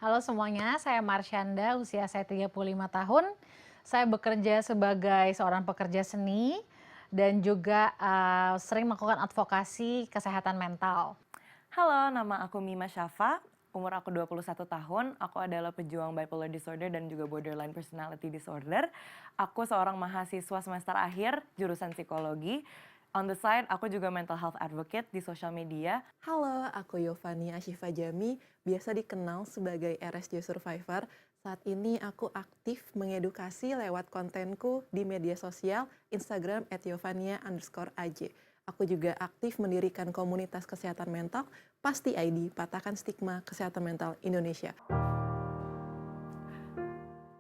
Halo semuanya, saya Marsyanda, usia saya 35 tahun. Saya bekerja sebagai seorang pekerja seni dan juga sering melakukan advokasi kesehatan mental. Halo, nama aku Mima Syafa, umur aku 21 tahun, aku adalah pejuang bipolar disorder dan juga borderline personality disorder. Aku seorang mahasiswa semester akhir, jurusan psikologi. On the side, aku juga mental health advocate di sosial media. Halo, aku Yovani Ashifa Jami, biasa dikenal sebagai RSJ Survivor. Saat ini aku aktif mengedukasi lewat kontenku di media sosial Instagram @yovania_aj. Aku juga aktif mendirikan komunitas kesehatan mental, Pasti ID, Patahkan Stigma Kesehatan Mental Indonesia.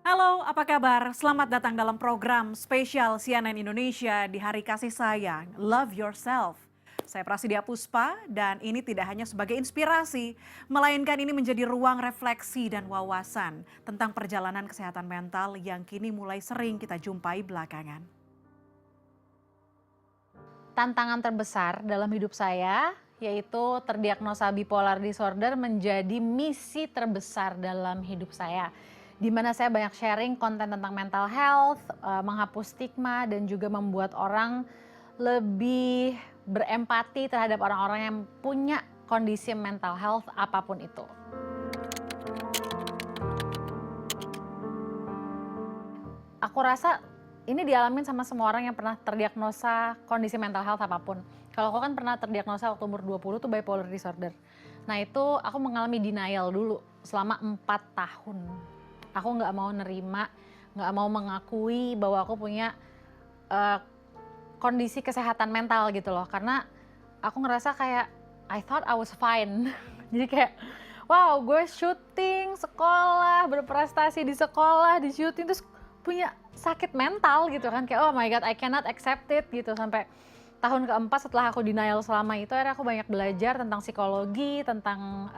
Halo, apa kabar? Selamat datang dalam program spesial CNN Indonesia di Hari Kasih Sayang, Love Yourself. Saya Prasidya Puspa dan ini tidak hanya sebagai inspirasi, melainkan ini menjadi ruang refleksi dan wawasan tentang perjalanan kesehatan mental yang kini mulai sering kita jumpai belakangan. Tantangan terbesar dalam hidup saya yaitu terdiagnosa bipolar disorder menjadi misi terbesar dalam hidup saya. Di mana saya banyak sharing konten tentang mental health, menghapus stigma dan juga membuat orang lebih berempati terhadap orang-orang yang punya kondisi mental health apapun itu. Aku rasa ini dialamin sama semua orang yang pernah terdiagnosa kondisi mental health apapun. Kalau aku kan pernah terdiagnosa waktu umur 20 tuh bipolar disorder. Nah itu aku mengalami denial dulu selama 4 tahun. Aku nggak mau nerima, nggak mau mengakui bahwa aku punya kondisi kesehatan mental gitu loh. Karena aku ngerasa kayak I thought I was fine. Jadi kayak wow, gue syuting, sekolah, berprestasi di sekolah, di syuting terus punya sakit mental gitu kan, kayak oh my god I cannot accept it gitu. Sampai tahun keempat setelah aku denial selama itu, akhirnya aku banyak belajar tentang psikologi, tentang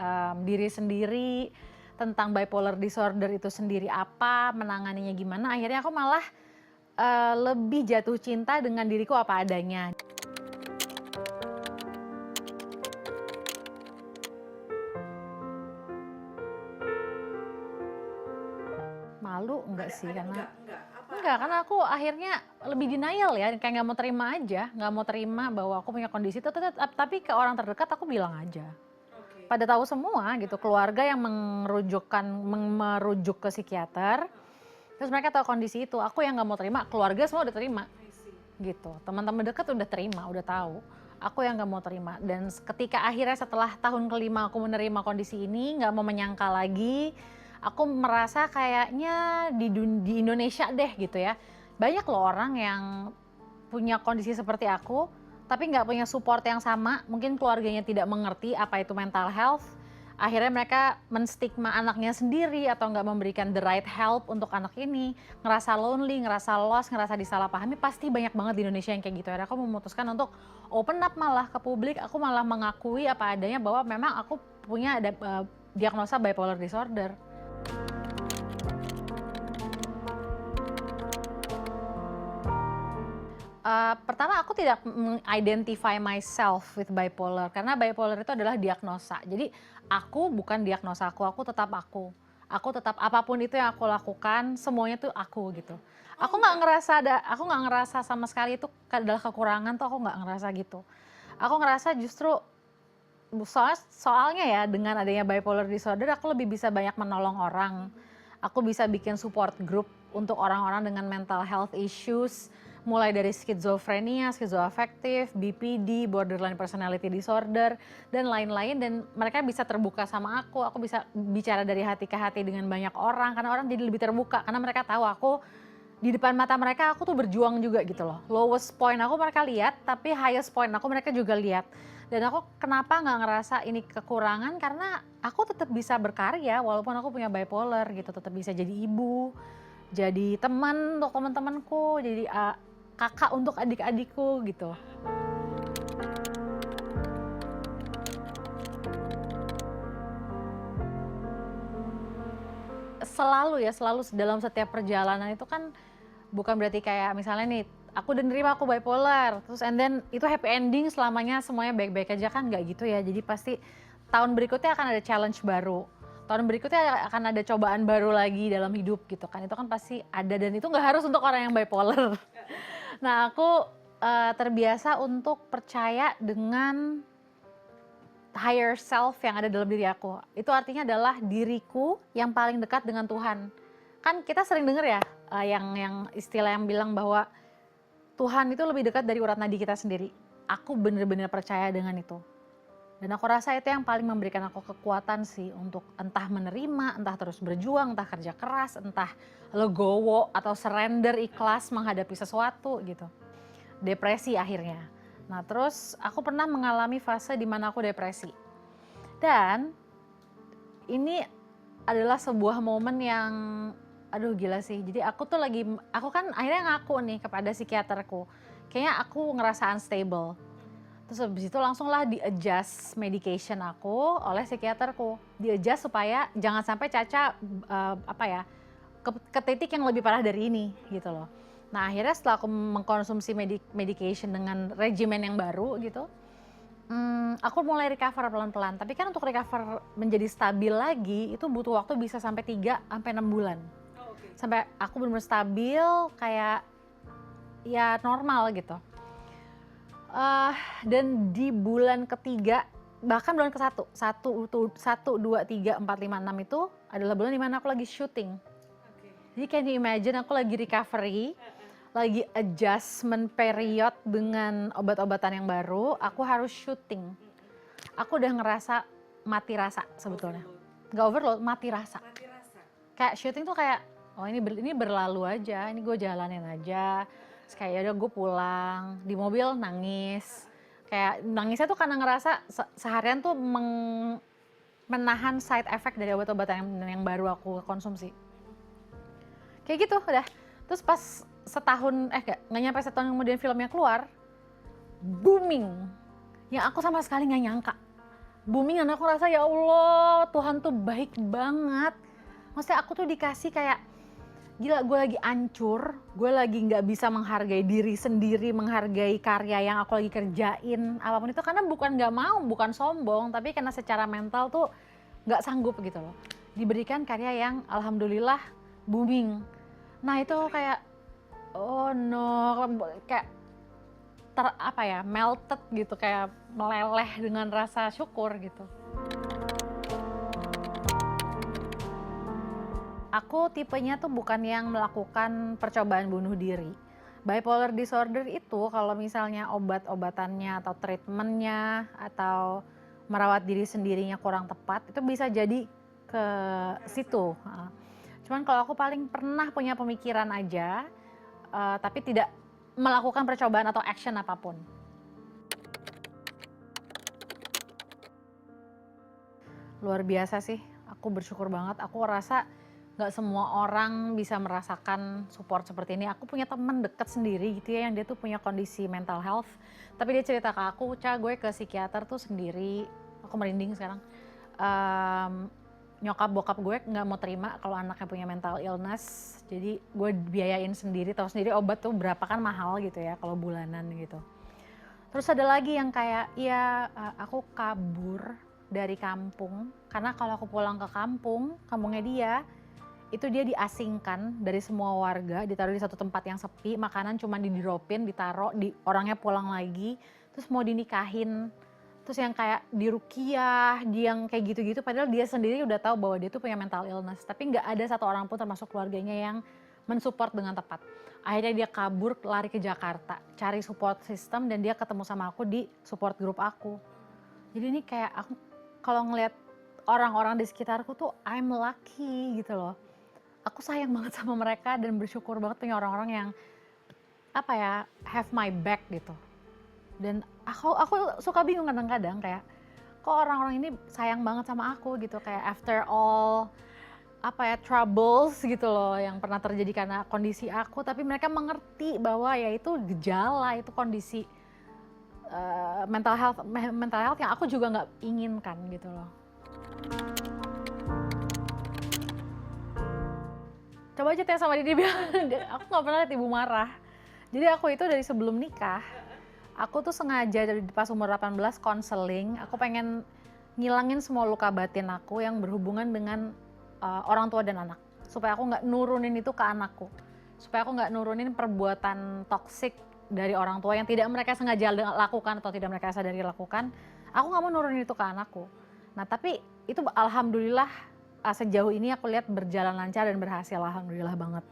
diri sendiri, tentang bipolar disorder itu sendiri apa, menanganinya gimana. Akhirnya aku malah lebih jatuh cinta dengan diriku apa adanya. Malu enggak sih, karena enggak, karena aku akhirnya lebih denial ya, kayak nggak mau terima aja, nggak mau terima bahwa aku punya kondisi itu, tapi ke orang terdekat aku bilang aja. Pada tahu semua gitu, keluarga yang merujuk ke psikiater, terus mereka tahu kondisi itu, aku yang nggak mau terima, keluarga semua udah terima, gitu. Teman-teman dekat udah terima, udah tahu. Aku yang nggak mau terima, dan ketika akhirnya setelah tahun kelima aku menerima kondisi ini, nggak mau menyangka lagi, aku merasa kayaknya di Indonesia deh gitu ya, banyak loh orang yang punya kondisi seperti aku, tapi nggak punya support yang sama. Mungkin keluarganya tidak mengerti apa itu mental health. Akhirnya mereka menstigma anaknya sendiri atau nggak memberikan the right help untuk anak ini. Ngerasa lonely, ngerasa lost, ngerasa disalahpahami. Pasti banyak banget di Indonesia yang kayak gitu. Akhirnya aku memutuskan untuk open up malah ke publik. Aku malah mengakui apa adanya bahwa memang aku punya diagnosa bipolar disorder. Pertama aku tidak mengidentify myself with bipolar, karena bipolar itu adalah diagnosa. Jadi aku bukan diagnosa aku tetap aku. Aku tetap apapun itu yang aku lakukan, semuanya tuh aku gitu. Aku nggak ngerasa sama sekali itu adalah kekurangan tuh, aku nggak ngerasa gitu. Aku ngerasa justru soalnya ya dengan adanya bipolar disorder aku lebih bisa banyak menolong orang. Aku bisa bikin support group untuk orang-orang dengan mental health issues, mulai dari skizofrenia, skizoafektif, BPD, borderline personality disorder, dan lain-lain. Dan mereka bisa terbuka sama aku bisa bicara dari hati ke hati dengan banyak orang, karena orang jadi lebih terbuka, karena mereka tahu aku di depan mata mereka aku tuh berjuang juga gitu loh. Lowest point aku mereka lihat, tapi highest point aku mereka juga lihat. Dan aku kenapa nggak ngerasa ini kekurangan, karena aku tetap bisa berkarya walaupun aku punya bipolar gitu, tetap bisa jadi ibu, jadi teman untuk teman-temanku, jadi kakak untuk adik-adikku gitu. Selalu dalam setiap perjalanan itu kan bukan berarti kayak misalnya nih, aku udah nerima aku bipolar, terus and then itu happy ending selamanya semuanya baik-baik aja, kan nggak gitu ya. Jadi pasti tahun berikutnya akan ada challenge baru. tahun berikutnya akan ada cobaan baru lagi dalam hidup gitu kan. Itu kan pasti ada dan itu nggak harus untuk orang yang bipolar. Nah aku terbiasa untuk percaya dengan higher self yang ada dalam diri aku. Itu artinya adalah diriku yang paling dekat dengan Tuhan. Kan kita sering denger ya yang istilah yang bilang bahwa Tuhan itu lebih dekat dari urat nadi kita sendiri. Aku bener-bener percaya dengan itu. Dan aku rasa itu yang paling memberikan aku kekuatan sih untuk entah menerima, entah terus berjuang, entah kerja keras, entah legowo atau surrender ikhlas menghadapi sesuatu gitu. Depresi akhirnya. Nah terus aku pernah mengalami fase di mana aku depresi. Dan ini adalah sebuah momen yang aduh gila sih. Jadi aku kan akhirnya ngaku nih kepada psikiaterku. Kayaknya aku ngerasa unstable. Terus habis itu langsung lah di-adjust medication aku oleh psikiaterku. Di-adjust supaya jangan sampai Caca ke titik yang lebih parah dari ini gitu loh. Nah akhirnya setelah aku mengkonsumsi medication dengan regimen yang baru gitu, aku mulai recover pelan-pelan. Tapi kan untuk recover menjadi stabil lagi itu butuh waktu bisa sampai 3-6 bulan. Sampai aku benar-benar stabil kayak ya normal gitu. Dan di bulan ketiga, bahkan bulan ke-1, 1, 2, 3, 4, 5, 6 itu adalah bulan dimana aku lagi syuting. Jadi can you imagine aku lagi recovery, lagi adjustment period dengan obat-obatan yang baru, aku harus syuting. Aku udah ngerasa mati rasa sebetulnya. Gak overload, mati rasa. Kayak syuting tuh kayak, oh ini berlalu aja, ini gue jalanin aja. Terus kayak yaudah gue pulang, di mobil nangis. Kayak nangisnya tuh karena ngerasa seharian tuh menahan side effect dari obat-obatan yang baru aku konsumsi. Kayak gitu udah. Terus pas nggak nyampe setahun kemudian filmnya keluar, booming. Yang aku sama sekali nggak nyangka. Booming dan aku rasa ya Allah Tuhan tuh baik banget. Maksudnya aku tuh dikasih kayak, gila gue lagi ancur, gue lagi nggak bisa menghargai diri sendiri, menghargai karya yang aku lagi kerjain, apapun itu karena bukan nggak mau, bukan sombong, tapi karena secara mental tuh nggak sanggup gitu loh. Diberikan karya yang alhamdulillah booming. Nah itu kayak, oh no, kayak melted gitu, kayak meleleh dengan rasa syukur gitu. Aku tipenya tuh bukan yang melakukan percobaan bunuh diri. Bipolar disorder itu kalau misalnya obat-obatannya atau treatmentnya atau merawat diri sendirinya kurang tepat, itu bisa jadi ke situ. Cuman kalau aku paling pernah punya pemikiran aja, tapi tidak melakukan percobaan atau action apapun. Luar biasa sih, aku bersyukur banget. Aku rasa gak semua orang bisa merasakan support seperti ini. Aku punya teman dekat sendiri gitu ya, yang dia tuh punya kondisi mental health. Tapi dia cerita ke aku, gue ke psikiater tuh sendiri. Aku merinding sekarang. Nyokap bokap gue gak mau terima kalau anaknya punya mental illness. Jadi gue biayain sendiri, tahu sendiri obat tuh berapa kan mahal gitu ya kalau bulanan gitu. Terus ada lagi yang kayak, aku kabur dari kampung. Karena kalau aku pulang ke kampungnya dia, itu dia diasingkan dari semua warga, ditaruh di satu tempat yang sepi, makanan cuma didropin, ditaruh, orangnya pulang lagi, terus mau dinikahin, terus yang kayak diruqyah, yang kayak gitu-gitu, padahal dia sendiri udah tahu bahwa dia tuh punya mental illness, tapi nggak ada satu orang pun termasuk keluarganya yang mensupport dengan tepat. Akhirnya dia kabur, lari ke Jakarta, cari support system, dan dia ketemu sama aku di support group aku. Jadi ini kayak aku kalau ngelihat orang-orang di sekitarku tuh I'm lucky gitu loh. Aku sayang banget sama mereka dan bersyukur banget punya orang-orang yang have my back gitu. Dan aku suka bingung kadang-kadang kayak kok orang-orang ini sayang banget sama aku gitu, kayak after all troubles gitu loh yang pernah terjadi karena kondisi aku, tapi mereka mengerti bahwa ya itu gejala, itu kondisi mental health yang aku juga nggak inginkan gitu loh. Coba aja tanya sama Didi, bilang aku gak pernah lihat ibu marah. Jadi aku itu dari sebelum nikah, aku tuh sengaja dari pas umur 18 konseling, aku pengen ngilangin semua luka batin aku yang berhubungan dengan orang tua dan anak. Supaya aku nggak nurunin itu ke anakku. Supaya aku nggak nurunin perbuatan toksik dari orang tua yang tidak mereka sengaja lakukan atau tidak mereka sadari lakukan. Aku nggak mau nurunin itu ke anakku. Nah tapi itu alhamdulillah sejauh ini aku lihat berjalan lancar dan berhasil, alhamdulillah banget.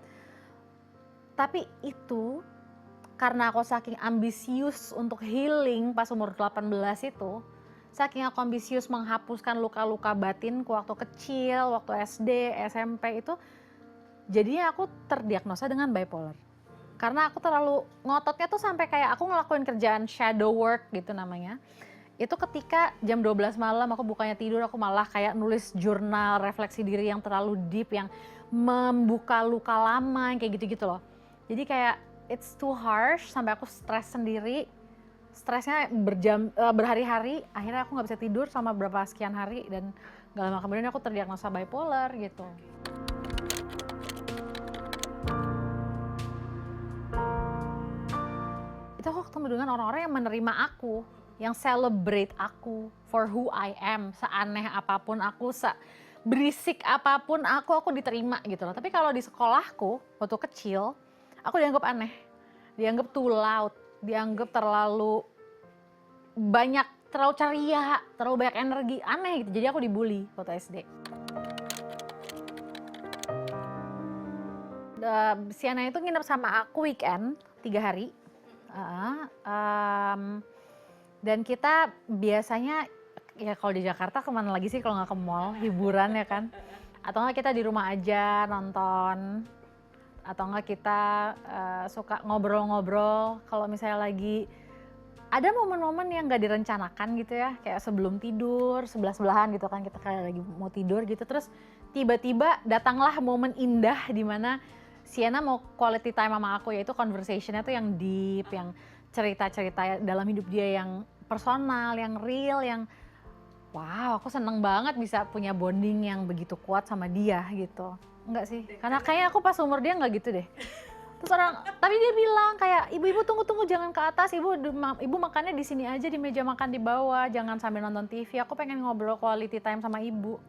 Tapi itu karena aku saking ambisius untuk healing pas umur 18 itu, saking aku ambisius menghapuskan luka-luka batinku waktu kecil, waktu SD, SMP itu, jadinya aku terdiagnosa dengan bipolar. Karena aku terlalu ngototnya tuh sampai kayak aku ngelakuin kerjaan shadow work gitu namanya. Itu ketika jam 12 malam aku bukannya tidur, aku malah kayak nulis jurnal refleksi diri yang terlalu deep, yang membuka luka lama, yang kayak gitu-gitu loh. Jadi kayak it's too harsh sampai aku stres sendiri. Stresnya berhari-hari, akhirnya aku nggak bisa tidur selama beberapa sekian hari dan gak lama kemudian aku terdiagnosa bipolar gitu. Itu aku ketemu dengan orang-orang yang menerima aku, yang celebrate aku for who I am, seaneh apapun aku, berisik apapun aku diterima gitu loh. Tapi kalau di sekolahku waktu kecil, aku dianggap aneh, dianggap too loud, dianggap terlalu banyak, terlalu ceria, terlalu banyak energi, aneh gitu. Jadi aku dibully waktu SD. Siana itu nginep sama aku weekend 3 hari. Dan kita biasanya, ya kalau di Jakarta kemana lagi sih kalau nggak ke mall, hiburan ya kan. Atau nggak kita di rumah aja nonton. Atau nggak kita suka ngobrol-ngobrol kalau misalnya lagi ada momen-momen yang nggak direncanakan gitu ya, kayak sebelum tidur, sebelah-sebelahan gitu kan, kita kayak lagi mau tidur gitu, terus tiba-tiba datanglah momen indah di mana Siana mau quality time sama aku, yaitu conversation-nya tuh yang deep, yang cerita-cerita dalam hidup dia yang personal, yang real, yang wow, aku seneng banget bisa punya bonding yang begitu kuat sama dia gitu. Enggak sih, karena kayaknya aku pas umur dia nggak gitu deh. Terus tapi dia bilang kayak, ibu-ibu tunggu jangan ke atas, ibu makannya di sini aja di meja makan di bawah, jangan sambil nonton TV. Aku pengen ngobrol quality time sama ibu,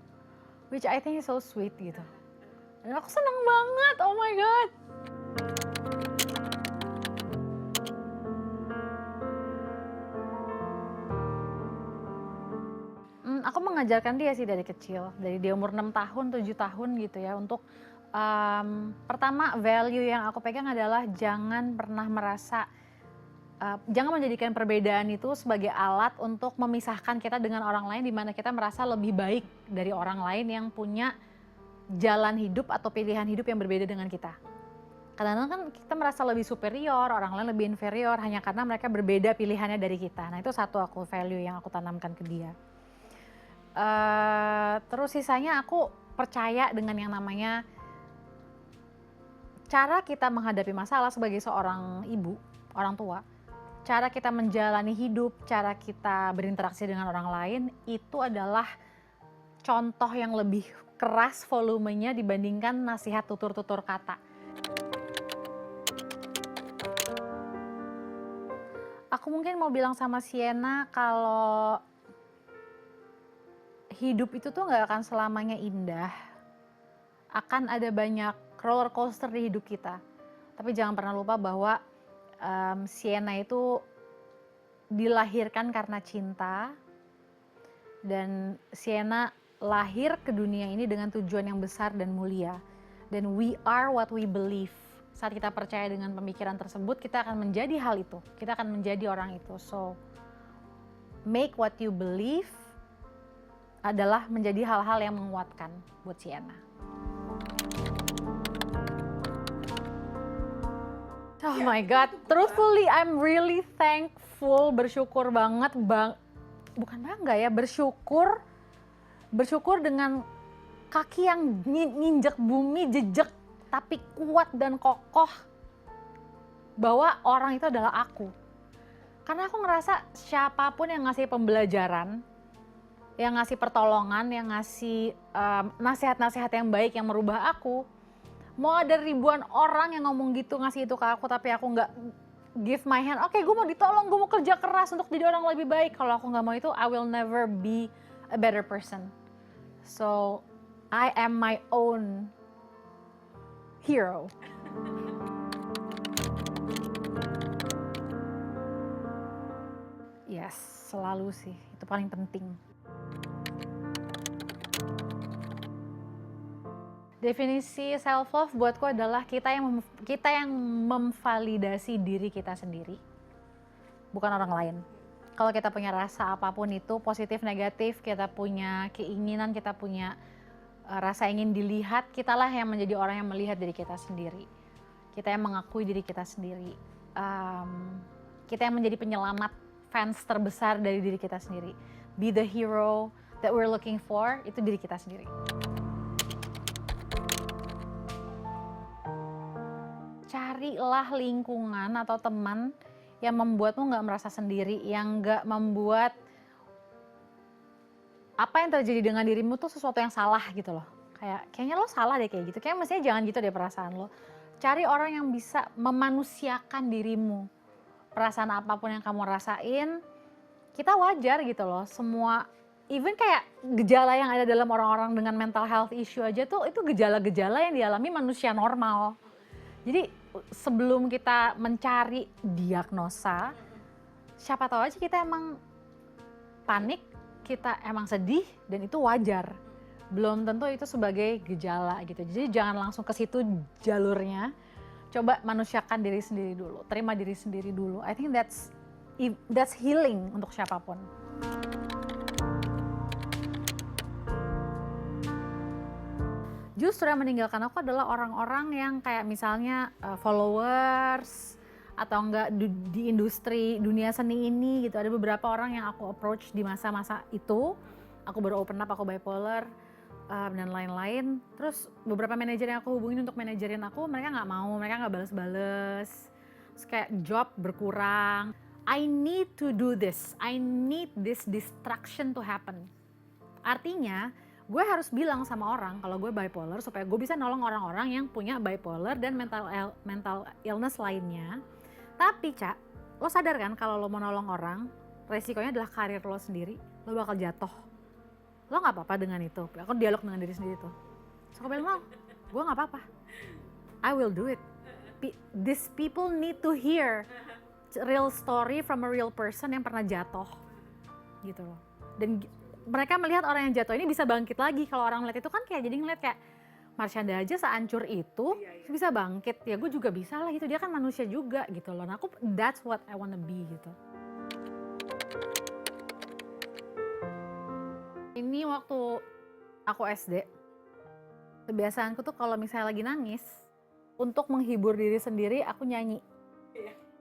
which I think is so sweet gitu. Dan aku seneng banget, oh my god. Aku mengajarkan dia sih dari kecil, dari dia umur 6 tahun, 7 tahun gitu ya, untuk pertama value yang aku pegang adalah jangan pernah merasa, jangan menjadikan perbedaan itu sebagai alat untuk memisahkan kita dengan orang lain, di mana kita merasa lebih baik dari orang lain yang punya jalan hidup atau pilihan hidup yang berbeda dengan kita. Kadang-kadang kan kita merasa lebih superior, orang lain lebih inferior hanya karena mereka berbeda pilihannya dari kita. Nah itu satu aku value yang aku tanamkan ke dia. Terus sisanya aku percaya dengan yang namanya cara kita menghadapi masalah sebagai seorang ibu, orang tua, cara kita menjalani hidup, cara kita berinteraksi dengan orang lain, itu adalah contoh yang lebih keras volumenya dibandingkan nasihat tutur-tutur kata. Aku mungkin mau bilang sama Siena kalau hidup itu tuh gak akan selamanya indah. Akan ada banyak roller coaster di hidup kita. Tapi jangan pernah lupa bahwa Siena itu dilahirkan karena cinta. Dan Siena lahir ke dunia ini dengan tujuan yang besar dan mulia. Dan we are what we believe. Saat kita percaya dengan pemikiran tersebut, kita akan menjadi hal itu. Kita akan menjadi orang itu. So, make what you believe adalah menjadi hal-hal yang menguatkan buat Siena. Oh my God, truthfully I'm really thankful, bersyukur banget, bukan bangga ya, bersyukur dengan kaki yang nginjek bumi, jejak tapi kuat dan kokoh bahwa orang itu adalah aku. Karena aku ngerasa siapapun yang ngasih pembelajaran, yang ngasih pertolongan, yang ngasih nasihat-nasihat yang baik yang merubah aku, mau ada ribuan orang yang ngomong gitu, ngasih itu ke aku, tapi aku nggak give my hand, oke, gue mau ditolong, gue mau kerja keras untuk jadi orang lebih baik. Kalau aku nggak mau itu, I will never be a better person. So I am my own hero. Yes, selalu sih. Itu paling penting. Definisi self love buatku adalah kita yang memvalidasi diri kita sendiri, bukan orang lain. Kalau kita punya rasa apapun itu, positif, negatif, kita punya keinginan, kita punya rasa ingin dilihat, kitalah yang menjadi orang yang melihat diri kita sendiri. Kita yang mengakui diri kita sendiri. Kita yang menjadi penyelamat fans terbesar dari diri kita sendiri. Be the hero that we're looking for, itu diri kita sendiri. Carilah lingkungan atau teman yang membuatmu nggak merasa sendiri, yang nggak membuat apa yang terjadi dengan dirimu tuh sesuatu yang salah gitu loh. Kayaknya lo salah deh kayak gitu, kayak mestinya jangan gitu deh perasaan lo. Cari orang yang bisa memanusiakan dirimu. Perasaan apapun yang kamu rasain, kita wajar gitu loh. Semua, even kayak gejala yang ada dalam orang-orang dengan mental health issue aja tuh, itu gejala-gejala yang dialami manusia normal. Jadi sebelum kita mencari diagnosa, siapa tahu aja kita emang panik, kita emang sedih, dan itu wajar. Belum tentu itu sebagai gejala gitu. Jadi jangan langsung ke situ jalurnya. Coba manusiakan diri sendiri dulu, terima diri sendiri dulu. I think that's healing untuk siapapun. Justru yang meninggalkan aku adalah orang-orang yang kayak misalnya followers atau enggak di industri dunia seni ini gitu. Ada beberapa orang yang aku approach di masa-masa itu. Aku baru open up, aku bipolar dan lain-lain. Terus beberapa manajer yang aku hubungin untuk manajerin aku, mereka nggak mau, mereka nggak bales-bales. Terus kayak job berkurang. I need to do this. I need this distraction to happen. Artinya gue harus bilang sama orang kalau gue bipolar supaya gue bisa nolong orang-orang yang punya bipolar dan mental illness lainnya. Tapi Cak, lo sadar kan kalau lo mau nolong orang, resikonya adalah karir lo sendiri, lo bakal jatuh. Lo gak apa-apa dengan itu, aku dialog dengan diri sendiri tuh. So aku bilang, gue gak apa-apa, I will do it. These people need to hear real story from a real person yang pernah jatuh gitu loh. Dan mereka melihat orang yang jatuh ini bisa bangkit lagi. Kalau orang melihat itu kan kayak jadi ngeliat kayak Marshanda aja sehancur itu bisa bangkit, ya gue juga bisa lah gitu. Dia kan manusia juga gitu loh. Nah aku that's what I wanna be gitu. Ini waktu aku SD, kebiasaanku tuh kalau misalnya lagi nangis, untuk menghibur diri sendiri aku nyanyi.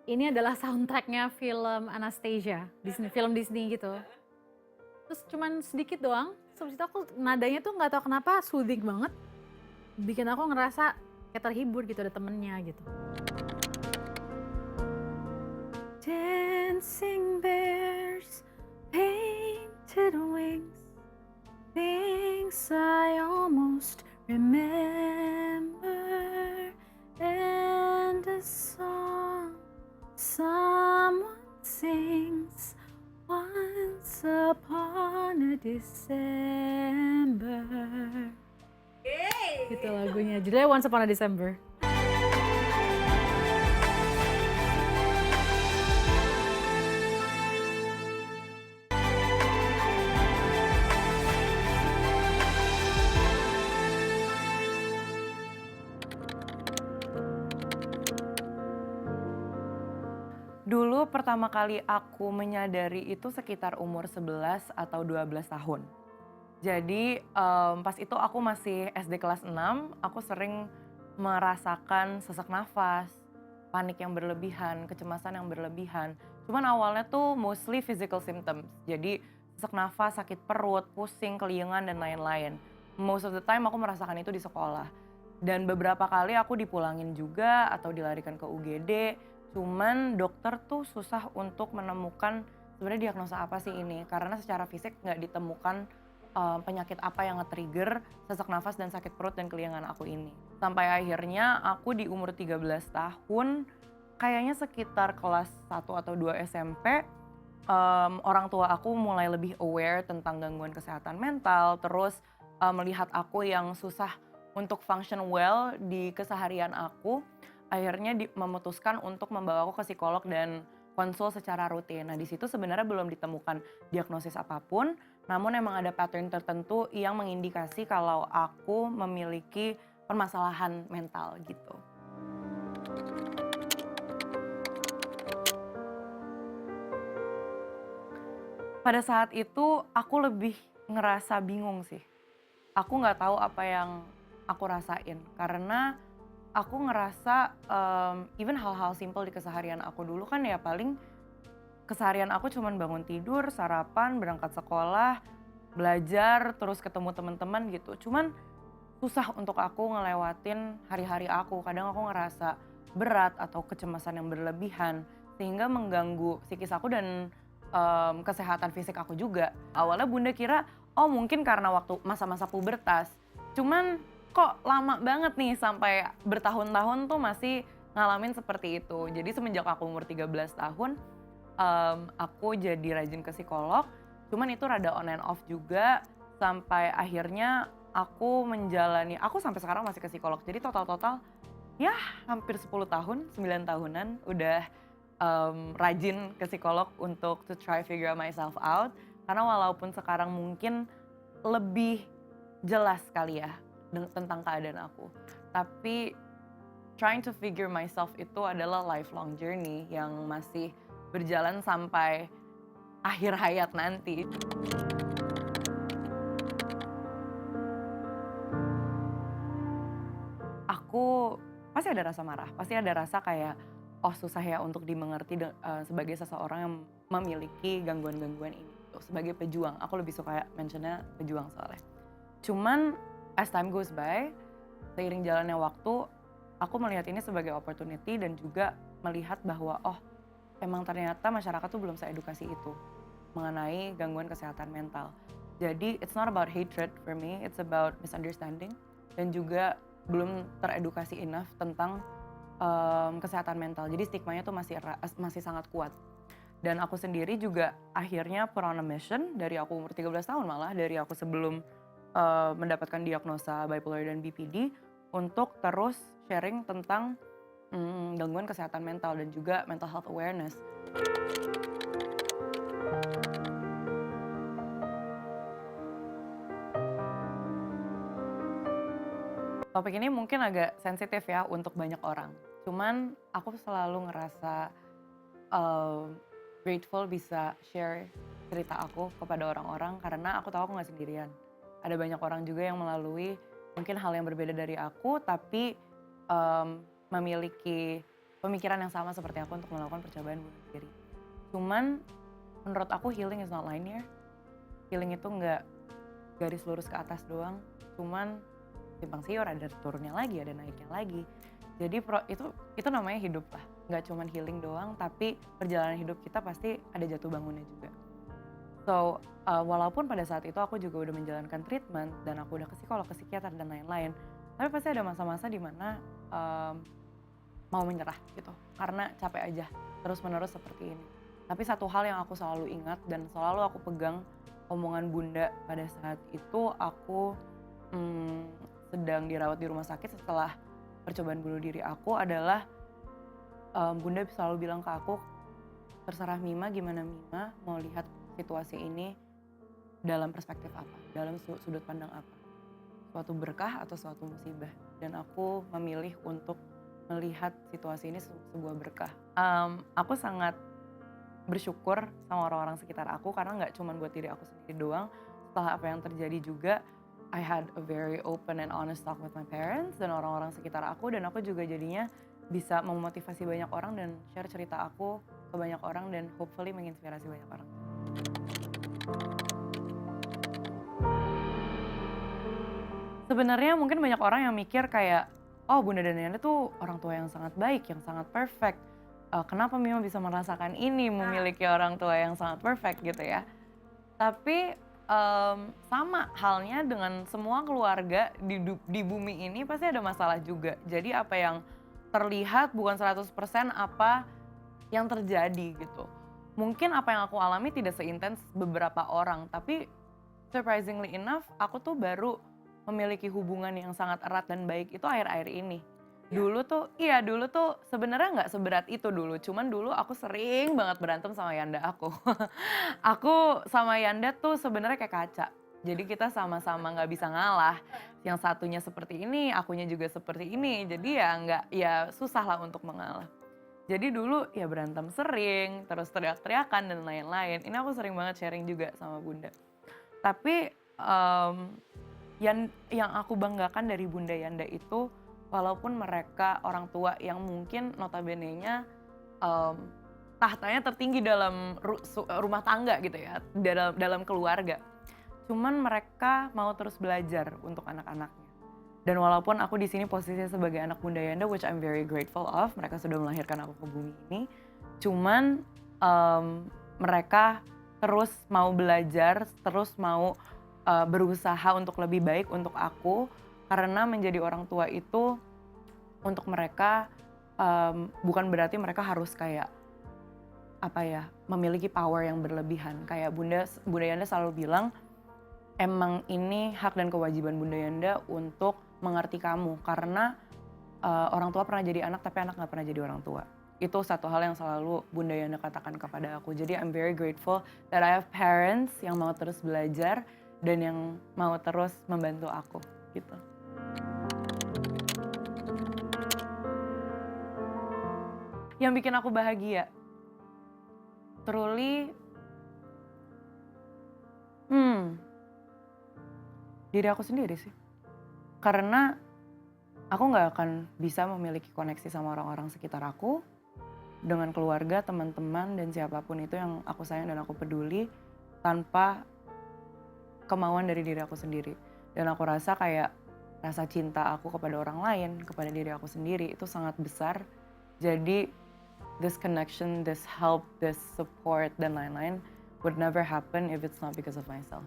Ini adalah soundtracknya film Anastasia, film Disney gitu. Terus cuman sedikit doang, sebelum itu aku nadanya tuh nggak tahu kenapa soothing banget, bikin aku ngerasa kayak terhibur gitu, ada temennya gitu. Dancing bears, painted wings, things I almost remember, and a song someone sings. Once upon a December. Gitu lagunya, judulnya Once Upon a December. Dulu pertama kali aku menyadari itu sekitar umur 11 atau 12 tahun. Jadi pas itu aku masih SD kelas 6, aku sering merasakan sesak nafas, panik yang berlebihan, kecemasan yang berlebihan. Cuman awalnya tuh mostly physical symptoms. Jadi sesak nafas, sakit perut, pusing, keliengan, dan lain-lain. Most of the time aku merasakan itu di sekolah. Dan beberapa kali aku dipulangin juga atau dilarikan ke UGD. Cuman dokter tuh susah untuk menemukan sebenarnya diagnosa apa sih ini. Karena secara fisik nggak ditemukan penyakit apa yang nge-trigger sesak nafas dan sakit perut dan keliengan aku ini. Sampai akhirnya aku di umur 13 tahun, kayaknya sekitar kelas 1 atau 2 SMP, orang tua aku mulai lebih aware tentang gangguan kesehatan mental, terus melihat aku yang susah untuk function well di keseharian aku, akhirnya memutuskan untuk membawa aku ke psikolog dan konsul secara rutin. Nah di situ sebenarnya belum ditemukan diagnosis apapun, namun emang ada pattern tertentu yang mengindikasi kalau aku memiliki permasalahan mental gitu. Pada saat itu aku lebih ngerasa bingung sih. Aku nggak tahu apa yang aku rasain karena aku ngerasa even hal-hal simple di keseharian aku dulu kan ya paling keseharian aku cuman bangun tidur, sarapan, berangkat sekolah, belajar, terus ketemu teman-teman gitu. Cuman susah untuk aku ngelewatin hari-hari aku. Kadang aku ngerasa berat atau kecemasan yang berlebihan sehingga mengganggu psikis aku dan kesehatan fisik aku juga. Awalnya bunda kira, oh mungkin karena waktu masa-masa pubertas. Cuman kok lama banget nih sampai bertahun-tahun tuh masih ngalamin seperti itu. Jadi semenjak aku umur 13 tahun, aku jadi rajin ke psikolog. Cuman itu rada on and off juga sampai akhirnya aku sampai sekarang masih ke psikolog. Jadi total-total ya hampir 10 tahun, 9 tahunan udah rajin ke psikolog untuk to try figure myself out. Karena walaupun sekarang mungkin lebih jelas kali ya tentang keadaan aku. Tapi trying to figure myself itu adalah lifelong journey yang masih berjalan sampai akhir hayat nanti. Aku pasti ada rasa marah, pasti ada rasa kayak oh susah ya untuk dimengerti sebagai seseorang yang memiliki gangguan-gangguan ini. Sebagai pejuang, aku lebih suka mentionnya pejuang soalnya. Cuman as time goes by, seiring jalannya waktu, aku melihat ini sebagai opportunity dan juga melihat bahwa oh emang ternyata masyarakat tuh belum seedukasi itu mengenai gangguan kesehatan mental. Jadi it's not about hatred for me, it's about misunderstanding dan juga belum teredukasi enough tentang kesehatan mental. Jadi stigmanya tuh masih sangat kuat. Dan aku sendiri juga akhirnya put on a mission dari aku umur 13 tahun malah, dari aku sebelum mendapatkan diagnosa bipolar dan BPD untuk terus sharing tentang gangguan kesehatan mental dan juga mental health awareness. Topik ini mungkin agak sensitif ya untuk banyak orang. Cuman aku selalu ngerasa grateful bisa share cerita aku kepada orang-orang karena aku tahu aku gak sendirian. Ada banyak orang juga yang melalui mungkin hal yang berbeda dari aku tapi memiliki pemikiran yang sama seperti aku untuk melakukan percobaan bunuh diri. Cuman menurut aku healing is not linear. Healing itu gak garis lurus ke atas doang. Cuman simpang siur, ada turunnya lagi, ada naiknya lagi. Jadi itu namanya hidup lah. Nggak cuma healing doang, tapi perjalanan hidup kita pasti ada jatuh bangunnya juga. So, walaupun pada saat itu aku juga udah menjalankan treatment dan aku udah ke psikolog, ke psikiater dan lain-lain, tapi pasti ada masa-masa di mana mau menyerah gitu. Karena capek aja terus-menerus seperti ini. Tapi satu hal yang aku selalu ingat dan selalu aku pegang omongan bunda pada saat itu aku sedang dirawat di rumah sakit setelah percobaan bunuh diri aku adalah bunda selalu bilang ke aku, terserah Mima gimana Mima mau lihat situasi ini dalam perspektif apa, dalam sudut pandang apa, suatu berkah atau suatu musibah. Dan aku memilih untuk melihat situasi ini sebuah berkah. Aku sangat bersyukur sama orang-orang sekitar aku karena nggak cuma buat diri aku sendiri doang. Setelah apa yang terjadi juga, I had a very open and honest talk with my parents dan orang-orang sekitar aku, dan aku juga jadinya bisa memotivasi banyak orang dan share cerita aku ke banyak orang dan hopefully menginspirasi banyak orang. Sebenarnya mungkin banyak orang yang mikir kayak, oh Bunda dan Nanda tuh orang tua yang sangat baik, yang sangat perfect. Kenapa Mima bisa merasakan ini, memiliki orang tua yang sangat perfect gitu ya. Tapi sama halnya dengan semua keluarga di bumi ini pasti ada masalah juga. Jadi apa yang terlihat bukan 100% apa yang terjadi gitu. mungkin apa yang aku alami tidak seintens beberapa orang, tapi surprisingly enough, aku tuh baru memiliki hubungan yang sangat erat dan baik itu akhir-akhir ini. Dulu tuh sebenarnya nggak seberat itu dulu, cuman dulu aku sering banget berantem sama Yanda aku. Aku sama Yanda tuh sebenarnya kayak kaca. Jadi kita sama-sama nggak bisa ngalah. Yang satunya seperti ini, akunya juga seperti ini. Jadi ya susah lah untuk mengalah. Jadi dulu ya berantem sering, terus teriak-teriakan dan lain-lain. Ini aku sering banget sharing juga sama Bunda. Tapi yang aku banggakan dari Bunda Yanda itu, walaupun mereka orang tua yang mungkin notabene-nya tahtanya tertinggi dalam rumah tangga gitu ya, dalam keluarga. Cuman mereka mau terus belajar untuk anak-anaknya. Dan walaupun aku di sini posisinya sebagai anak Bunda Yanda, which I'm very grateful of, mereka sudah melahirkan aku ke bumi ini. Cuman mereka terus mau belajar, terus mau berusaha untuk lebih baik untuk aku. Karena menjadi orang tua itu untuk mereka bukan berarti mereka harus kayak memiliki power yang berlebihan. Kayak Bunda Yanda selalu bilang, emang ini hak dan kewajiban Bunda Yanda untuk mengerti kamu, karena orang tua pernah jadi anak tapi anak gak pernah jadi orang tua. Itu satu hal yang selalu Bunda Yanda katakan kepada aku. Jadi I'm very grateful that I have parents yang mau terus belajar dan yang mau terus membantu aku gitu. Yang bikin aku bahagia, truly diri aku sendiri sih. Karena aku gak akan bisa memiliki koneksi sama orang-orang sekitar aku, dengan keluarga, teman-teman, dan siapapun itu yang aku sayang dan aku peduli, tanpa kemauan dari diri aku sendiri. Dan aku rasa kayak rasa cinta aku kepada orang lain, kepada diri aku sendiri, itu sangat besar. Jadi this connection, this help, this support, dan lain-lain would never happen if it's not because of myself.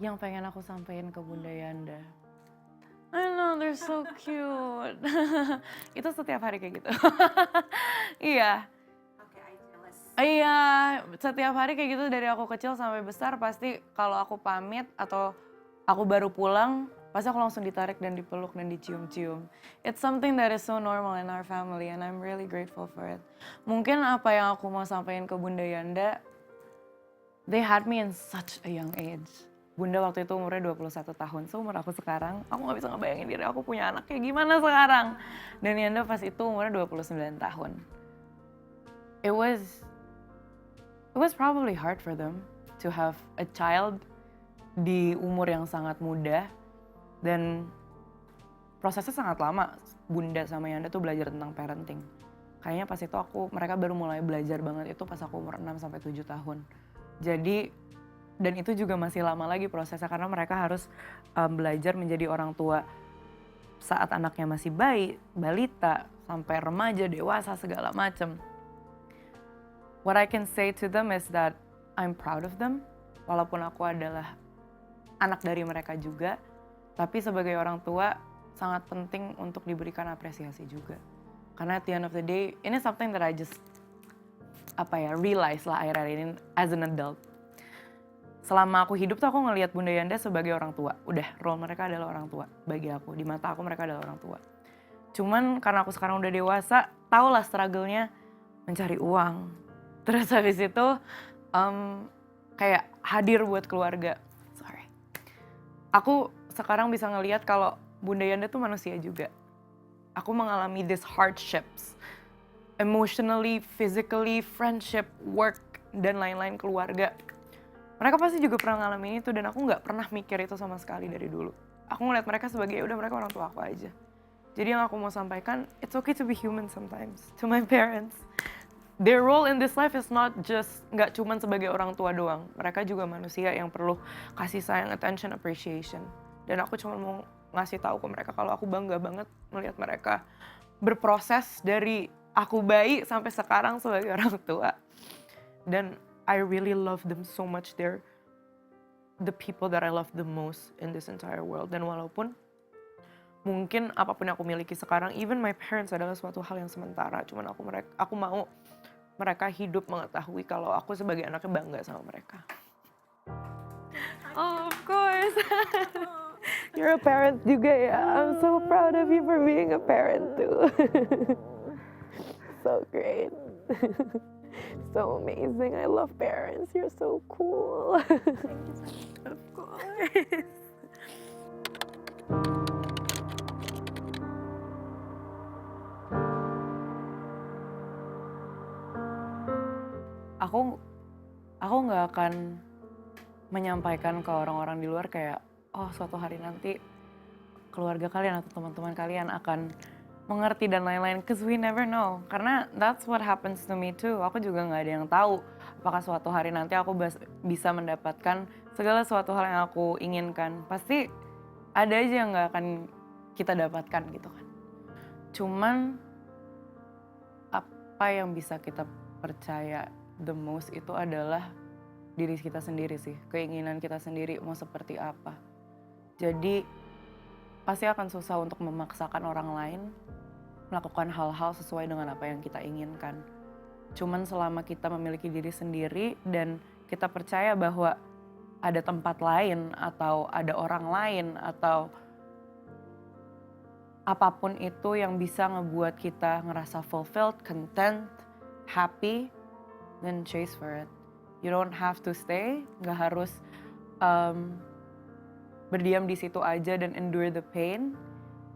Yang pengen aku sampaikan ke Bunda Yanda, I know they're so cute. Itu setiap hari kayak gitu. Iya. Iya, setiap hari kayak gitu dari aku kecil sampai besar pasti kalau aku pamit atau aku baru pulang, pasti aku langsung ditarik dan dipeluk dan dicium-cium. It's something that is so normal in our family and I'm really grateful for it. Mungkin apa yang aku mau sampaikan ke Bunda Yanda, they had me in such a young age. Bunda waktu itu umurnya 21 tahun, seumur aku sekarang, aku gak bisa ngebayangin diri aku punya anak kayak gimana sekarang. Dan Yanda pas itu umurnya 29 tahun. It was probably hard for them to have a child di umur yang sangat muda. Dan prosesnya sangat lama, Bunda sama Yanda tuh belajar tentang parenting. Kayaknya pas itu mereka baru mulai belajar banget itu pas aku umur 6-7 tahun. Jadi, dan itu juga masih lama lagi prosesnya karena mereka harus belajar menjadi orang tua saat anaknya masih bayi, balita, sampai remaja, dewasa, segala macem. What I can say to them is that I'm proud of them, walaupun aku adalah anak dari mereka juga, tapi sebagai orang tua sangat penting untuk diberikan apresiasi juga. Karena at the end of the day, ini something that I just realize lah akhir-akhir ini as an adult. Selama aku hidup tuh aku ngelihat Bunda Yanda sebagai orang tua. Udah, role mereka adalah orang tua bagi aku. Di mata aku mereka adalah orang tua. Cuman karena aku sekarang udah dewasa, tau lah struggle-nya mencari uang. Terus habis itu kayak hadir buat keluarga. Sorry. Aku sekarang bisa ngelihat kalau Bunda Yanda tuh manusia juga. Aku mengalami these hardships. Emotionally, physically, friendship, work, dan lain-lain keluarga. Mereka pasti juga pernah ngalamin itu dan aku gak pernah mikir itu sama sekali dari dulu. Aku ngeliat mereka sebagai udah mereka orang tua aku aja. Jadi yang aku mau sampaikan, it's okay to be human sometimes. To my parents. Their role in this life is not just gak cuman sebagai orang tua doang. Mereka juga manusia yang perlu kasih sayang, attention, appreciation. Dan aku cuma mau ngasih tahu ke mereka kalau aku bangga banget melihat mereka berproses dari aku bayi sampai sekarang sebagai orang tua. Dan I really love them so much. They're the people that I love the most in this entire world. Dan walaupun mungkin apapun yang aku miliki sekarang, even my parents adalah suatu hal yang sementara. Cuman aku mau mereka hidup mengetahui kalau aku sebagai anaknya bangga sama mereka. Oh, of course. You're a parent juga ya. I'm so proud of you for being a parent too. So great. So amazing. I love parents. You're so cool. Thank you so much. Of course. Aku nggak akan menyampaikan ke orang-orang di luar kayak, oh suatu hari nanti keluarga kalian atau teman-teman kalian akan mengerti dan lain-lain, cause we never know. Karena that's what happens to me too. Aku juga nggak ada yang tahu apakah suatu hari nanti aku bisa mendapatkan segala suatu hal yang aku inginkan. Pasti ada aja yang nggak akan kita dapatkan gitu kan. Cuman apa yang bisa kita percaya the most itu adalah diri kita sendiri sih, keinginan kita sendiri mau seperti apa. Jadi pasti akan susah untuk memaksakan orang lain melakukan hal-hal sesuai dengan apa yang kita inginkan. Cuman selama kita memiliki diri sendiri dan kita percaya bahwa ada tempat lain atau ada orang lain atau apapun itu yang bisa ngebuat kita ngerasa fulfilled, content, happy, then chase for it. You don't have to stay, nggak harus berdiam di situ aja dan endure the pain.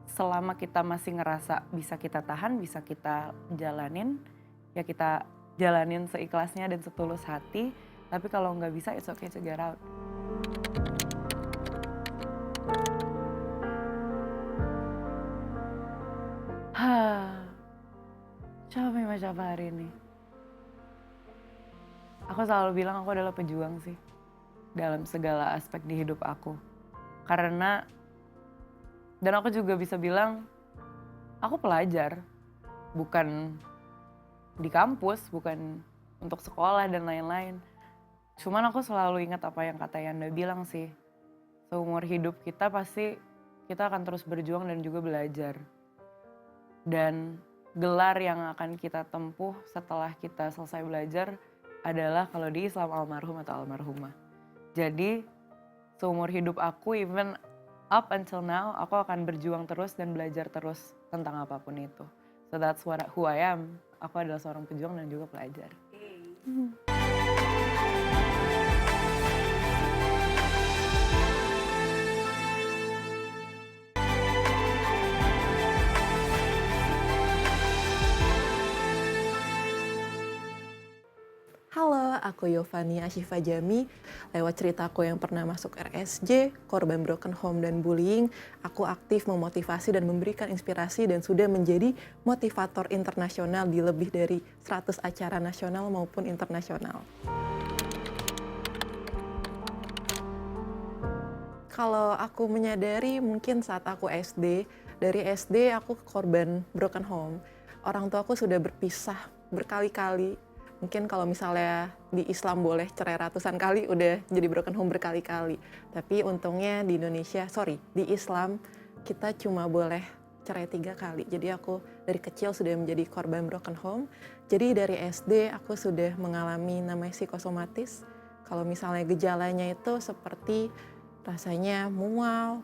Selama kita masih ngerasa bisa kita tahan, bisa kita jalanin, ya kita jalanin seikhlasnya dan setulus hati. Tapi kalau nggak bisa, it's okay to get out. Siapa hari ini? Aku selalu bilang aku adalah pejuang sih dalam segala aspek di hidup aku. Karena, dan aku juga bisa bilang, aku pelajar, bukan di kampus, bukan untuk sekolah dan lain-lain. Cuman aku selalu ingat apa yang kata Yanda bilang sih, seumur hidup kita pasti kita akan terus berjuang dan juga belajar. Dan gelar yang akan kita tempuh setelah kita selesai belajar adalah kalau di Islam almarhum atau almarhumah. Jadi seumur hidup aku, even up until now, aku akan berjuang terus dan belajar terus tentang apapun itu. So that's who I am. Aku adalah seorang pejuang dan juga pelajar. Halo, aku Yovani Ashifa Jami. Lewat ceritaku yang pernah masuk RSJ, korban broken home dan bullying, aku aktif memotivasi dan memberikan inspirasi dan sudah menjadi motivator internasional di lebih dari 100 acara nasional maupun internasional. Kalau aku menyadari mungkin saat aku SD, dari SD aku korban broken home. Orang tua aku sudah berpisah berkali-kali. Mungkin kalau misalnya di Islam boleh cerai ratusan kali, udah jadi broken home berkali-kali. Tapi untungnya di Indonesia, di Islam kita cuma boleh cerai 3 kali. Jadi aku dari kecil sudah menjadi korban broken home. Jadi dari SD aku sudah mengalami namanya psikosomatis. Kalau misalnya gejalanya itu seperti rasanya mual,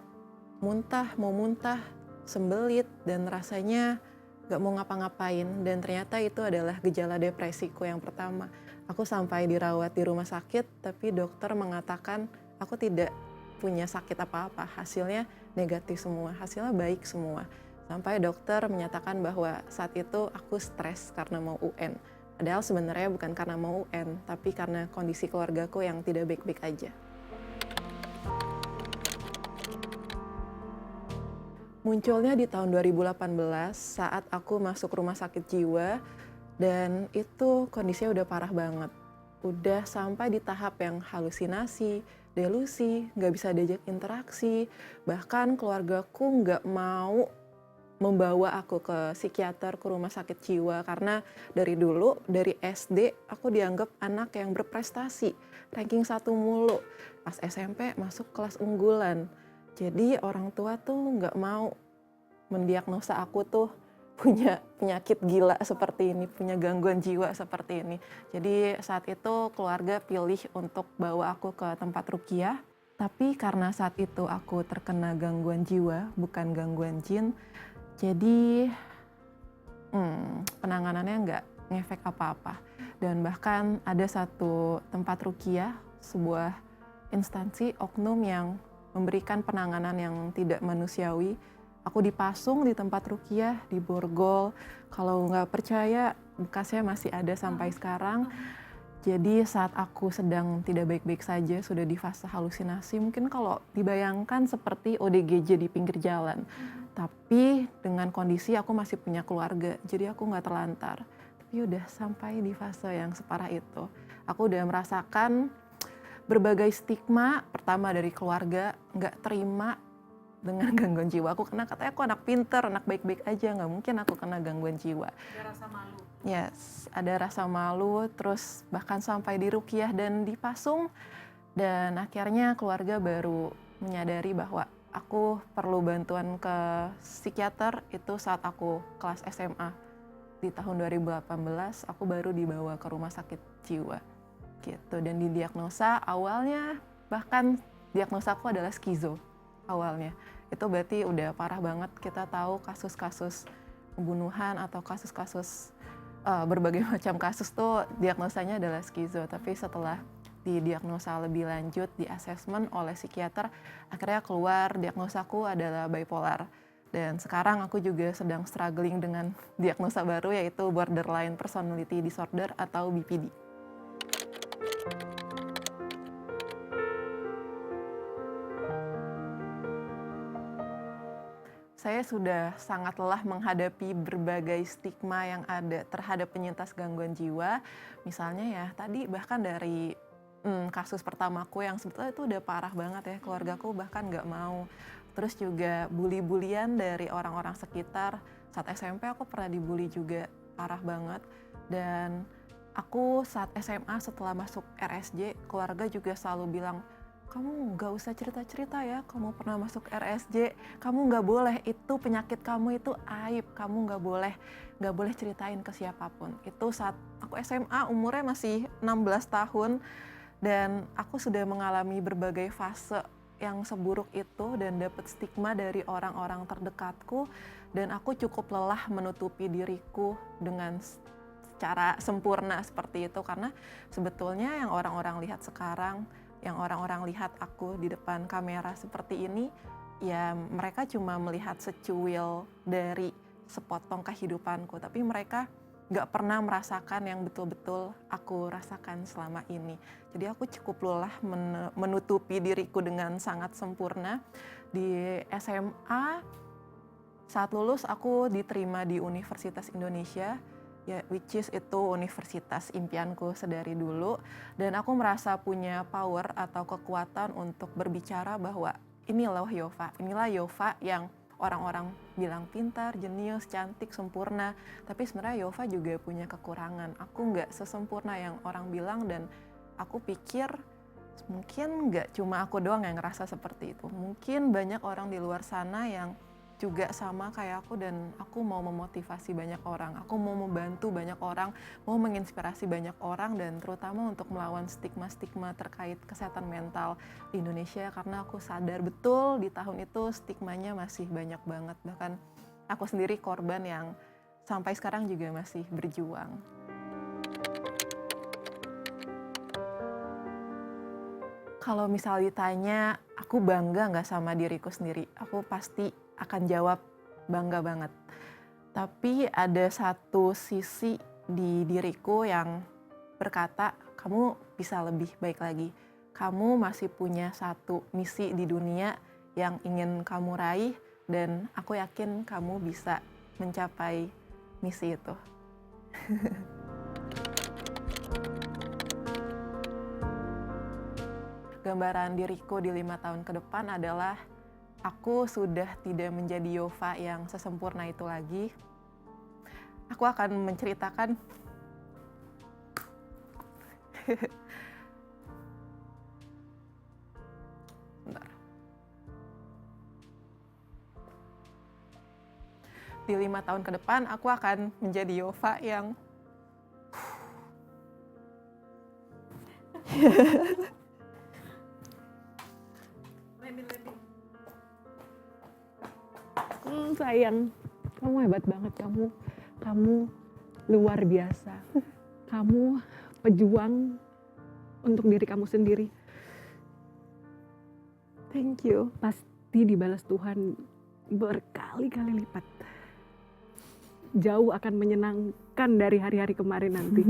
mau muntah, sembelit, dan rasanya gak mau ngapa-ngapain, dan ternyata itu adalah gejala depresiku yang pertama. Aku sampai dirawat di rumah sakit, tapi dokter mengatakan aku tidak punya sakit apa-apa. Hasilnya negatif semua, hasilnya baik semua. Sampai dokter menyatakan bahwa saat itu aku stres karena mau UN. Padahal sebenarnya bukan karena mau UN, tapi karena kondisi keluargaku yang tidak baik-baik aja. Munculnya di tahun 2018 saat aku masuk rumah sakit jiwa, dan itu kondisinya udah parah banget. Udah sampai di tahap yang halusinasi, delusi, nggak bisa diajak interaksi, bahkan keluargaku nggak mau membawa aku ke psikiater, ke rumah sakit jiwa, karena dari dulu, dari SD aku dianggap anak yang berprestasi, ranking 1 mulu. Pas SMP masuk kelas unggulan. Jadi orang tua tuh nggak mau mendiagnosa aku tuh punya penyakit gila seperti ini, punya gangguan jiwa seperti ini. Jadi saat itu keluarga pilih untuk bawa aku ke tempat ruqyah, tapi karena saat itu aku terkena gangguan jiwa, bukan gangguan jin, jadi penanganannya nggak ngefek apa-apa. Dan bahkan ada satu tempat ruqyah, sebuah instansi oknum yang memberikan penanganan yang tidak manusiawi. Aku dipasung di tempat ruqyah, di borgol. Kalau nggak percaya, bekasnya masih ada sampai sekarang. Jadi saat aku sedang tidak baik-baik saja, sudah di fase halusinasi, mungkin kalau dibayangkan seperti ODGJ di pinggir jalan. Tapi dengan kondisi aku masih punya keluarga, jadi aku nggak terlantar. Tapi udah sampai di fase yang separah itu. Aku udah merasakan berbagai stigma, pertama dari keluarga, nggak terima dengan gangguan jiwa aku, karena katanya aku anak pinter, anak baik-baik aja, nggak mungkin aku kena gangguan jiwa. Ada rasa malu. Yes, ada rasa malu, terus bahkan sampai di ruqyah dan dipasung, dan akhirnya keluarga baru menyadari bahwa aku perlu bantuan ke psikiater itu saat aku kelas SMA. Di tahun 2018 aku baru dibawa ke rumah sakit jiwa gitu, dan didiagnosa awalnya, bahkan diagnosa aku adalah skizo awalnya. Itu berarti udah parah banget. Kita tahu kasus-kasus pembunuhan atau kasus-kasus berbagai macam kasus tuh diagnosanya adalah skizo. Tapi setelah didiagnosa lebih lanjut, di assessment oleh psikiater, akhirnya keluar diagnosaku adalah bipolar. Dan sekarang aku juga sedang struggling dengan diagnosa baru, yaitu borderline personality disorder atau BPD. Saya sudah sangat lelah menghadapi berbagai stigma yang ada terhadap penyintas gangguan jiwa. Misalnya ya tadi, bahkan dari kasus pertamaku yang sebetulnya itu udah parah banget ya, keluargaku bahkan nggak mau. Terus juga bully-bulian dari orang-orang sekitar. Saat SMP aku pernah dibully juga parah banget. Dan aku saat SMA setelah masuk RSJ, keluarga juga selalu bilang, kamu nggak usah cerita-cerita ya, kamu pernah masuk RSJ, kamu nggak boleh, itu penyakit kamu itu aib, kamu nggak boleh ceritain ke siapapun. Itu saat aku SMA, umurnya masih 16 tahun, dan aku sudah mengalami berbagai fase yang seburuk itu dan dapat stigma dari orang-orang terdekatku, dan aku cukup lelah menutupi diriku dengan secara sempurna seperti itu, karena sebetulnya yang orang-orang lihat sekarang, yang orang-orang lihat aku di depan kamera seperti ini, ya mereka cuma melihat secuil dari sepotong kehidupanku, tapi mereka nggak pernah merasakan yang betul-betul aku rasakan selama ini. Jadi aku cukup lelah menutupi diriku dengan sangat sempurna. Di SMA, saat lulus aku diterima di Universitas Indonesia, ya, which is itu universitas impianku sedari dulu, dan aku merasa punya power atau kekuatan untuk berbicara bahwa inilah Yova yang orang-orang bilang pintar, jenius, cantik, sempurna, tapi sebenarnya Yova juga punya kekurangan. Aku nggak sesempurna yang orang bilang, dan aku pikir mungkin nggak cuma aku doang yang ngerasa seperti itu. Mungkin banyak orang di luar sana yang juga sama kayak aku, dan aku mau memotivasi banyak orang, aku mau membantu banyak orang, mau menginspirasi banyak orang, dan terutama untuk melawan stigma-stigma terkait kesehatan mental di Indonesia, karena aku sadar betul di tahun itu stigmanya masih banyak banget, bahkan aku sendiri korban yang sampai sekarang juga masih berjuang. Kalau misal ditanya, aku bangga nggak sama diriku sendiri, aku pasti akan jawab bangga banget. Tapi ada satu sisi di diriku yang berkata, kamu bisa lebih baik lagi. Kamu masih punya satu misi di dunia yang ingin kamu raih, dan aku yakin kamu bisa mencapai misi itu. Gambaran diriku di 5 tahun ke depan adalah aku sudah tidak menjadi Yova yang sesempurna itu lagi. Aku akan menceritakan bentar. di 5 tahun ke depan aku akan menjadi Yova yang Sayang, kamu hebat banget, kamu luar biasa. Kamu pejuang untuk diri kamu sendiri. thank you. Pasti dibalas Tuhan berkali-kali lipat. Jauh akan menyenangkan dari hari-hari kemarin nanti.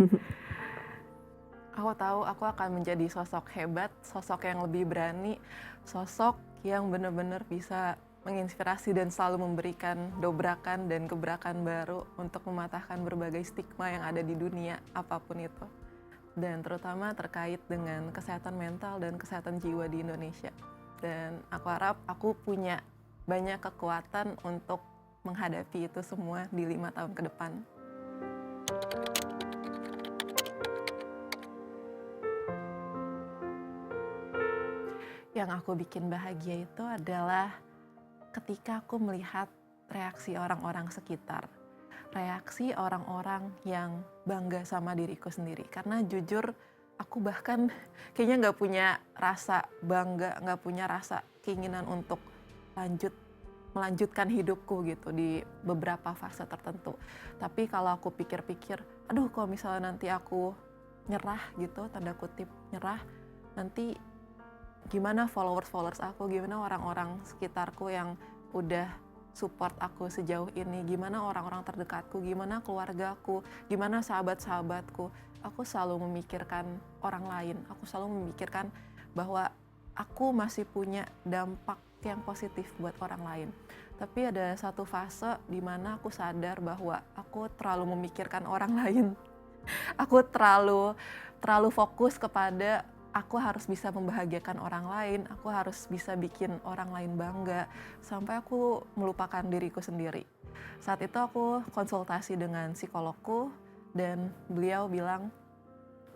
Aku tahu aku akan menjadi sosok hebat, sosok yang lebih berani, sosok yang benar-benar bisa menginspirasi dan selalu memberikan dobrakan dan gebrakan baru untuk mematahkan berbagai stigma yang ada di dunia, apapun itu. Dan terutama terkait dengan kesehatan mental dan kesehatan jiwa di Indonesia. Dan aku harap aku punya banyak kekuatan untuk menghadapi itu semua di 5 tahun ke depan. Yang aku bikin bahagia itu adalah ketika aku melihat reaksi orang-orang sekitar. Reaksi orang-orang yang bangga sama diriku sendiri. Karena jujur aku bahkan kayaknya nggak punya rasa bangga, nggak punya rasa keinginan untuk melanjutkan hidupku gitu di beberapa fase tertentu. Tapi kalau aku pikir-pikir, aduh kalau misalnya nanti aku nyerah gitu, tanda kutip nyerah, nanti gimana followers aku, gimana orang-orang sekitarku yang udah support aku sejauh ini, gimana orang-orang terdekatku, gimana keluargaku, gimana sahabat-sahabatku. Aku selalu memikirkan orang lain, aku selalu memikirkan bahwa aku masih punya dampak yang positif buat orang lain. Tapi ada satu fase di mana aku sadar bahwa aku terlalu memikirkan orang lain. Aku terlalu fokus kepada aku harus bisa membahagiakan orang lain, aku harus bisa bikin orang lain bangga, sampai aku melupakan diriku sendiri. Saat itu aku konsultasi dengan psikologku, dan beliau bilang,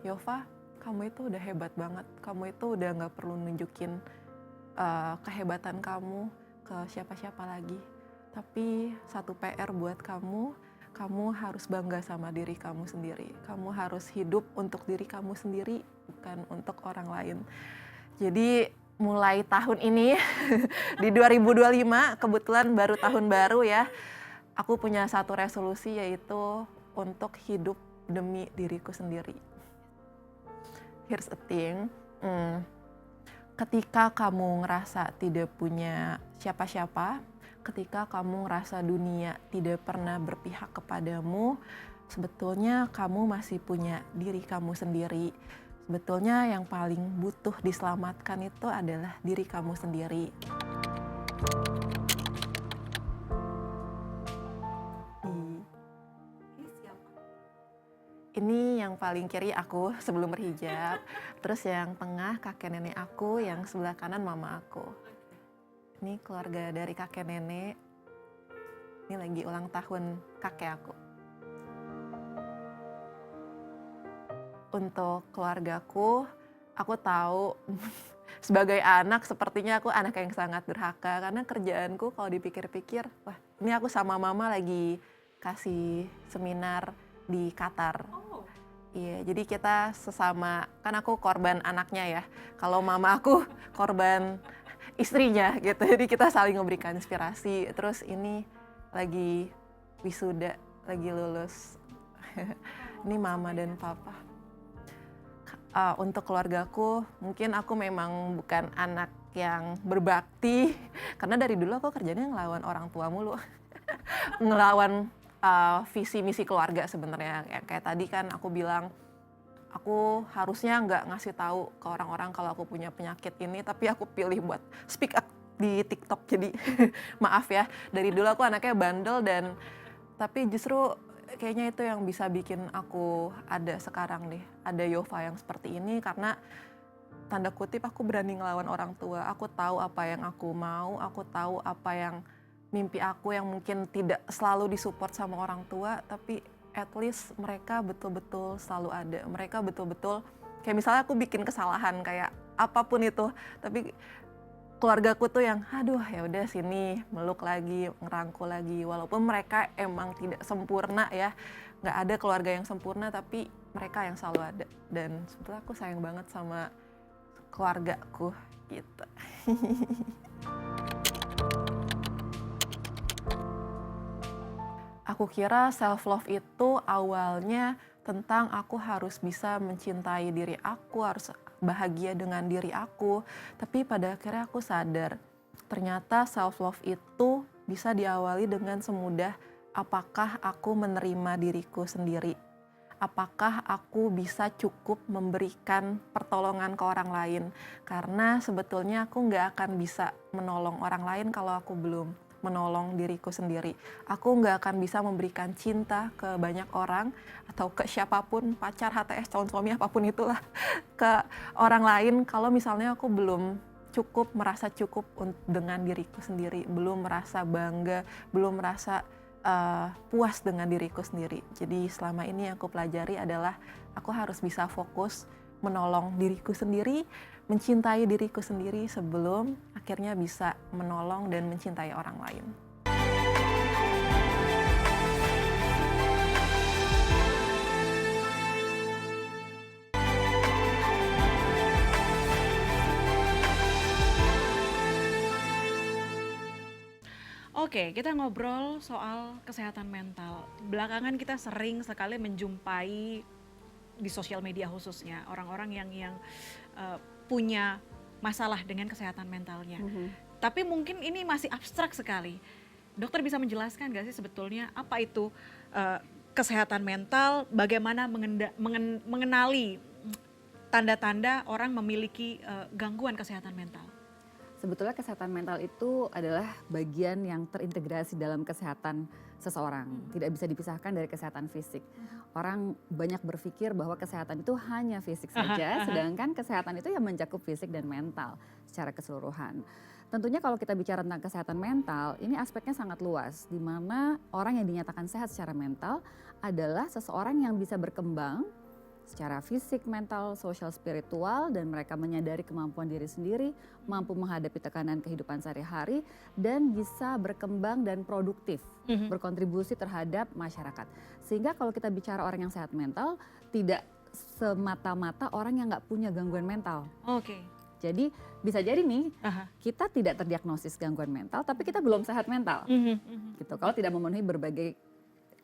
Yova, kamu itu udah hebat banget, kamu itu udah gak perlu nunjukin kehebatan kamu ke siapa-siapa lagi. Tapi satu PR buat kamu harus bangga sama diri kamu sendiri. Kamu harus hidup untuk diri kamu sendiri, bukan untuk orang lain. Jadi mulai tahun ini, di 2025, kebetulan baru tahun baru ya, aku punya satu resolusi yaitu untuk hidup demi diriku sendiri. Here's a thing, ketika kamu ngerasa tidak punya siapa-siapa, ketika kamu ngerasa dunia tidak pernah berpihak kepadamu, sebetulnya kamu masih punya diri kamu sendiri. Sebetulnya yang paling butuh diselamatkan itu adalah diri kamu sendiri. Ini yang paling kiri aku sebelum berhijab, terus yang tengah kakek nenek aku, yang sebelah kanan mama aku. Ini keluarga dari kakek nenek, ini lagi ulang tahun kakek aku. Untuk keluargaku, aku tahu sebagai anak sepertinya aku anak yang sangat durhaka, karena kerjaanku kalau dipikir-pikir, wah ini aku sama mama lagi kasih seminar di Qatar. Iya, jadi kita sesama, kan aku korban anaknya ya, kalau mama aku korban istrinya gitu, jadi kita saling memberikan inspirasi. Terus ini lagi wisuda, lagi lulus. Ini mama dan papa. Untuk keluargaku, mungkin aku memang bukan anak yang berbakti, karena dari dulu aku kerjanya ngelawan orang tua mulu. Ngelawan visi misi keluarga sebenarnya. Kayak tadi kan aku bilang, aku harusnya nggak ngasih tahu ke orang-orang kalau aku punya penyakit ini, tapi aku pilih buat speak up di TikTok. Jadi maaf ya, dari dulu aku anaknya bandel, dan tapi justru kayaknya itu yang bisa bikin aku ada sekarang nih, ada Yova yang seperti ini, karena tanda kutip aku berani ngelawan orang tua. Aku tahu apa yang aku mau, aku tahu apa yang mimpi aku yang mungkin tidak selalu disupport sama orang tua, tapi at least mereka betul-betul selalu ada. Mereka betul-betul, kayak misalnya aku bikin kesalahan kayak apapun itu, tapi keluargaku tuh yang aduh ya udah sini meluk lagi, ngerangkul lagi, walaupun mereka emang tidak sempurna ya, nggak ada keluarga yang sempurna, tapi mereka yang selalu ada. Dan sebetulnya aku sayang banget sama keluargaku gitu. Aku kira self love itu awalnya tentang aku harus bisa mencintai diri aku, harus bahagia dengan diri aku. Tapi pada akhirnya aku sadar, ternyata self love itu bisa diawali dengan semudah apakah aku menerima diriku sendiri. Apakah aku bisa cukup memberikan pertolongan ke orang lain. Karena sebetulnya aku nggak akan bisa menolong orang lain kalau aku belum menolong diriku sendiri. Aku nggak akan bisa memberikan cinta ke banyak orang atau ke siapapun, pacar, HTS, calon suami, apapun itulah, ke orang lain kalau misalnya aku belum merasa cukup dengan diriku sendiri, belum merasa bangga, belum merasa puas dengan diriku sendiri. Jadi selama ini yang aku pelajari adalah aku harus bisa fokus menolong diriku sendiri, mencintai diriku sendiri sebelum akhirnya bisa menolong dan mencintai orang lain. Oke, kita ngobrol soal kesehatan mental. Belakangan kita sering sekali menjumpai di sosial media khususnya orang-orang yang punya masalah dengan kesehatan mentalnya. Tapi mungkin ini masih abstrak sekali. Dokter bisa menjelaskan nggak sih sebetulnya apa itu kesehatan mental, bagaimana mengenali tanda-tanda orang memiliki gangguan kesehatan mental? Sebetulnya kesehatan mental itu adalah bagian yang terintegrasi dalam kesehatan seseorang. Tidak bisa dipisahkan dari kesehatan fisik. Orang banyak berpikir bahwa kesehatan itu hanya fisik saja, sedangkan kesehatan itu yang mencakup fisik dan mental secara keseluruhan. Tentunya kalau kita bicara tentang kesehatan mental, ini aspeknya sangat luas, di mana orang yang dinyatakan sehat secara mental adalah seseorang yang bisa berkembang secara fisik, mental, sosial, spiritual, dan mereka menyadari kemampuan diri sendiri, mampu menghadapi tekanan kehidupan sehari-hari, dan bisa berkembang dan produktif, berkontribusi terhadap masyarakat. Sehingga kalau kita bicara orang yang sehat mental, tidak semata-mata orang yang nggak punya gangguan mental. Oke. Jadi bisa jadi nih, kita tidak terdiagnosis gangguan mental, tapi kita belum sehat mental. Gitu, kalau tidak memenuhi berbagai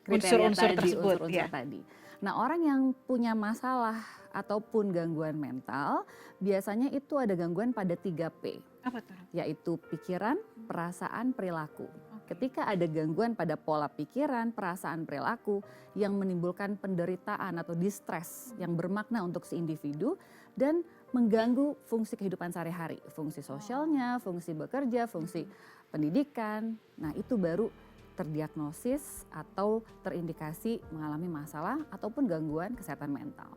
kriteria Unsur-unsur tadi, tersebut, unsur-unsur ya. tadi. Nah, orang yang punya masalah ataupun gangguan mental, biasanya itu ada gangguan pada 3P, Apa tuh? yaitu pikiran, perasaan, perilaku. Ketika ada gangguan pada pola pikiran, perasaan, perilaku yang menimbulkan penderitaan atau distress yang bermakna untuk si individu dan mengganggu fungsi kehidupan sehari-hari, fungsi sosialnya, fungsi bekerja, fungsi pendidikan. Nah, itu baru terdiagnosis atau terindikasi mengalami masalah ataupun gangguan kesehatan mental.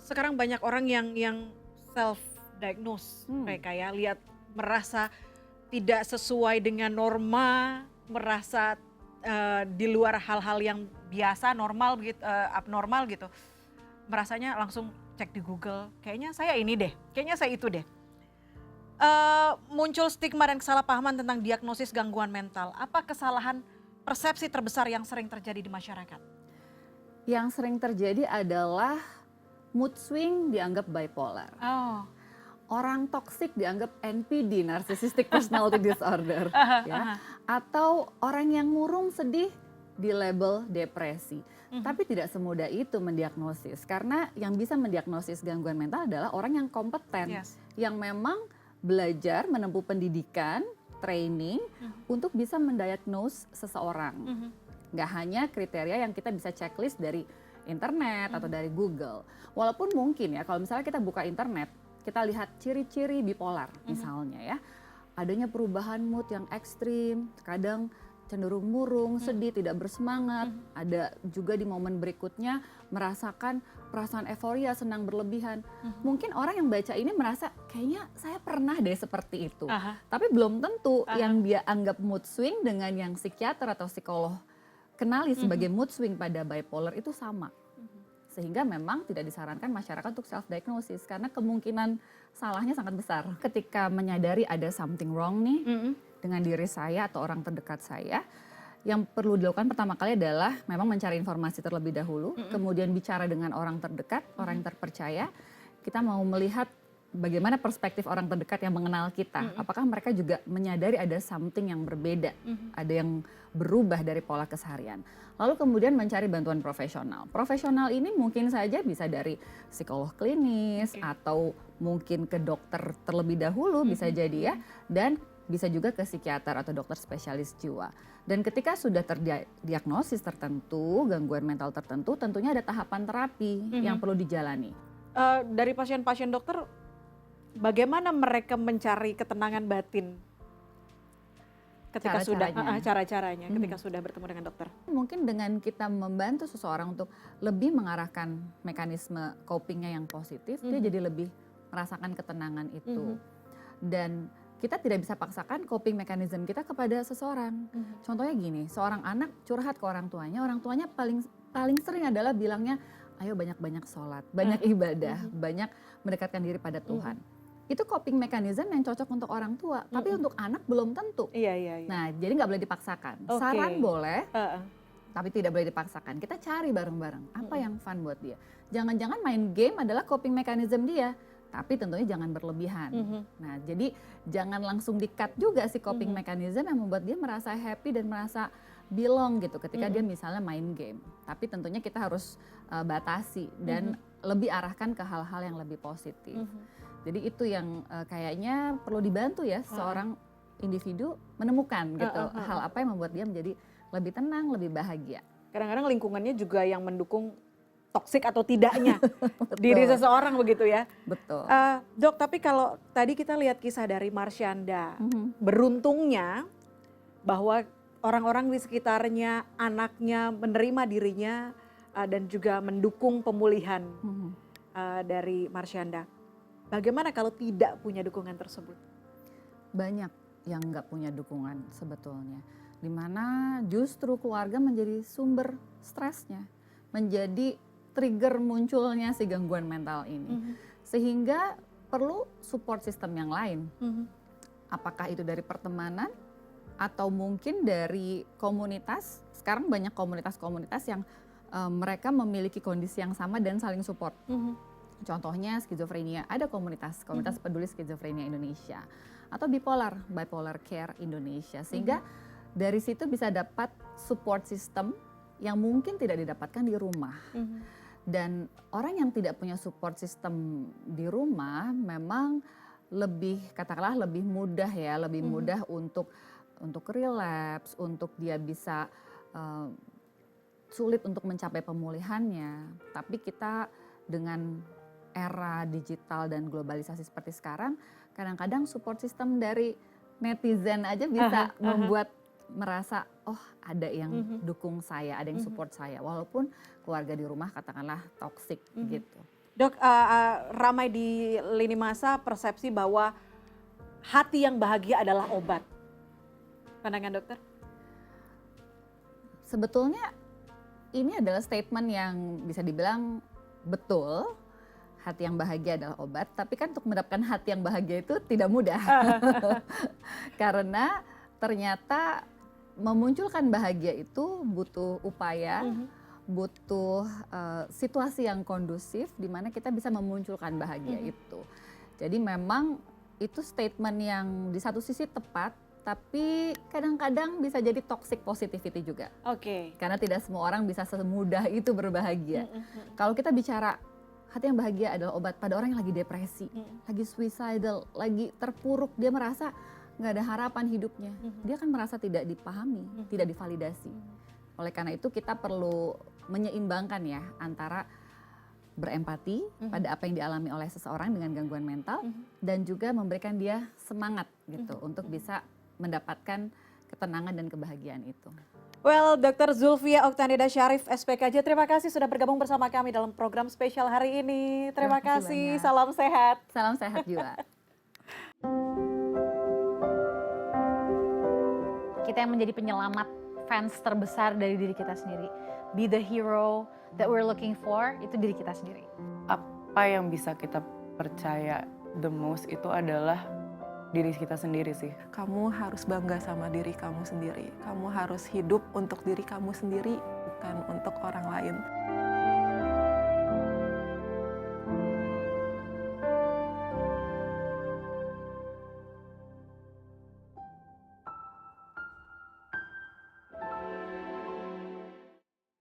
Sekarang banyak orang yang self diagnose, mereka ya lihat merasa tidak sesuai dengan norma, merasa di luar hal-hal yang biasa, normal gitu, abnormal gitu. Merasanya langsung cek di Google, kayaknya saya ini deh, kayaknya saya itu deh. Muncul stigma dan kesalahpahaman tentang diagnosis gangguan mental. Apa kesalahan persepsi terbesar yang sering terjadi di masyarakat? Yang sering terjadi adalah mood swing dianggap bipolar. Oh. Orang toksik dianggap NPD, narcissistic personality disorder, ya. Atau orang yang murung sedih di label depresi. Tapi tidak semudah itu mendiagnosis, karena yang bisa mendiagnosis gangguan mental adalah orang yang kompeten, yang memang belajar, menempuh pendidikan, training untuk bisa mendiagnose seseorang. Nggak hanya kriteria yang kita bisa checklist dari internet atau dari Google. Walaupun mungkin ya, kalau misalnya kita buka internet, kita lihat ciri-ciri bipolar misalnya ya. Adanya perubahan mood yang ekstrim, kadang cenderung murung, sedih, tidak bersemangat. Ada juga di momen berikutnya merasakan perasaan euforia, senang berlebihan. Mungkin orang yang baca ini merasa kayaknya saya pernah deh seperti itu. Tapi belum tentu yang dia anggap mood swing dengan yang psikiater atau psikolog kenali sebagai mood swing pada bipolar itu sama. Sehingga memang tidak disarankan masyarakat untuk self-diagnosis karena kemungkinan salahnya sangat besar. Ketika menyadari ada something wrong nih dengan diri saya atau orang terdekat saya, yang perlu dilakukan pertama kali adalah memang mencari informasi terlebih dahulu, kemudian bicara dengan orang terdekat, orang yang terpercaya. Kita mau melihat bagaimana perspektif orang terdekat yang mengenal kita. Apakah mereka juga menyadari ada something yang berbeda, ada yang berubah dari pola keseharian. Lalu kemudian mencari bantuan profesional. Profesional ini mungkin saja bisa dari psikolog klinis atau mungkin ke dokter terlebih dahulu bisa jadi ya, dan bisa juga ke psikiater atau dokter spesialis jiwa. Dan ketika sudah terdiagnosis tertentu, gangguan mental tertentu, tentunya ada tahapan terapi yang perlu dijalani. Dari pasien-pasien dokter, bagaimana mereka mencari ketenangan batin ketika cara-caranya ketika sudah bertemu dengan dokter? Mungkin dengan kita membantu seseorang untuk lebih mengarahkan mekanisme copingnya yang positif, dia jadi lebih merasakan ketenangan itu. Dan kita tidak bisa paksakan coping mechanism kita kepada seseorang. Contohnya gini, seorang anak curhat ke orang tuanya paling sering adalah bilangnya, ayo banyak-banyak sholat, banyak ibadah, banyak mendekatkan diri pada Tuhan. Itu coping mechanism yang cocok untuk orang tua, tapi untuk anak belum tentu. Iya. Nah, jadi nggak boleh dipaksakan. Saran boleh, tapi tidak boleh dipaksakan. Kita cari bareng-bareng, apa yang fun buat dia. Jangan-jangan main game adalah coping mechanism dia, tapi tentunya jangan berlebihan. Nah, jadi jangan langsung di-cut juga si coping mechanism yang membuat dia merasa happy dan merasa belong gitu ketika dia misalnya main game. Tapi tentunya kita harus batasi dan lebih arahkan ke hal-hal yang lebih positif. Jadi itu yang kayaknya perlu dibantu ya seorang individu menemukan gitu hal apa yang membuat dia menjadi lebih tenang, lebih bahagia. Kadang-kadang lingkungannya juga yang mendukung toksik atau tidaknya diri seseorang begitu ya. Betul. Dok, tapi kalau tadi kita lihat kisah dari Marsyanda, beruntungnya bahwa orang-orang di sekitarnya, anaknya menerima dirinya dan juga mendukung pemulihan dari Marsyanda. Bagaimana kalau tidak punya dukungan tersebut? Banyak yang nggak punya dukungan sebetulnya. Dimana justru keluarga menjadi sumber stresnya, menjadi trigger munculnya si gangguan mental ini. Sehingga perlu support system yang lain. Apakah itu dari pertemanan atau mungkin dari komunitas. Sekarang banyak komunitas-komunitas yang mereka memiliki kondisi yang sama dan saling support. Contohnya skizofrenia, ada komunitas peduli skizofrenia Indonesia. Atau bipolar care Indonesia. Sehingga dari situ bisa dapat support system yang mungkin tidak didapatkan di rumah. Dan orang yang tidak punya support system di rumah memang katakanlah lebih mudah ya, lebih mudah untuk relapse, untuk dia bisa sulit untuk mencapai pemulihannya. Tapi kita dengan era digital dan globalisasi seperti sekarang, kadang-kadang support system dari netizen aja bisa membuat merasa ada yang dukung saya, ada yang support saya, walaupun keluarga di rumah katakanlah toksik gitu. Dok, ramai di lini masa persepsi bahwa hati yang bahagia adalah obat. Pandangan dokter? Sebetulnya ini adalah statement yang bisa dibilang betul, hati yang bahagia adalah obat, tapi kan untuk mendapatkan hati yang bahagia itu tidak mudah. Karena ternyata memunculkan bahagia itu butuh upaya, butuh situasi yang kondusif di mana kita bisa memunculkan bahagia itu. Jadi memang itu statement yang di satu sisi tepat, tapi kadang-kadang bisa jadi toxic positivity juga. Karena tidak semua orang bisa semudah itu berbahagia. Kalau kita bicara hati yang bahagia adalah obat pada orang yang lagi depresi, lagi suicidal, lagi terpuruk, dia merasa nggak ada harapan hidupnya, dia kan merasa tidak dipahami, tidak divalidasi. Oleh karena itu kita perlu menyeimbangkan ya antara berempati pada apa yang dialami oleh seseorang dengan gangguan mental dan juga memberikan dia semangat gitu untuk bisa mendapatkan ketenangan dan kebahagiaan itu. Well, Dr. Zulfia Oktanida Syarif, SPKJ, terima kasih sudah bergabung bersama kami dalam program spesial hari ini. Terima kasih, salam sehat. Salam sehat juga. Kita yang menjadi penyelamat fans terbesar dari diri kita sendiri. Be the hero, that we're looking for itu diri kita sendiri. Apa yang bisa kita percaya the most itu adalah diri kita sendiri sih. Kamu harus bangga sama diri kamu sendiri. Kamu harus hidup untuk diri kamu sendiri, bukan untuk orang lain.